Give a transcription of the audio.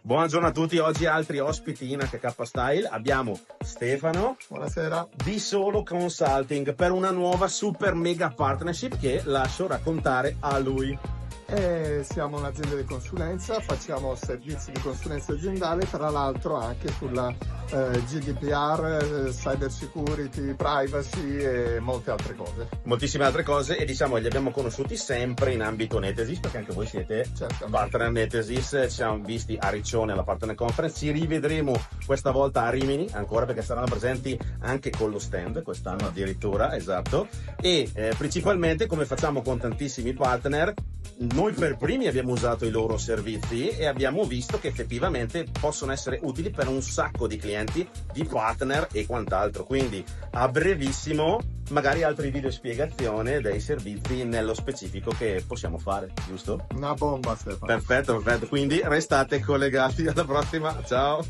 Buongiorno a tutti, oggi altri ospiti in HK Style. Abbiamo Stefano. Buonasera. Di Solo Consulting per una nuova super mega partnership che lascio raccontare a lui. Siamo un'azienda di consulenza, facciamo servizi di consulenza aziendale, tra l'altro anche sulla GDPR, cyber security, privacy e molte altre cose. Moltissime altre cose, e diciamo li abbiamo conosciuti sempre in ambito Netesis, perché anche voi siete partner Netesis. Ci siamo visti a Riccione alla Partner Conference, ci rivedremo questa volta a Rimini ancora, perché saranno presenti anche con lo stand quest'anno addirittura, esatto. E principalmente, come facciamo con tantissimi partner, noi per primi abbiamo usato i loro servizi e abbiamo visto che effettivamente possono essere utili per un sacco di clienti, di partner e quant'altro. Quindi a brevissimo magari altri video spiegazione dei servizi nello specifico che possiamo fare, giusto? Una bomba, Stefano. Perfetto, quindi restate collegati, alla prossima, ciao!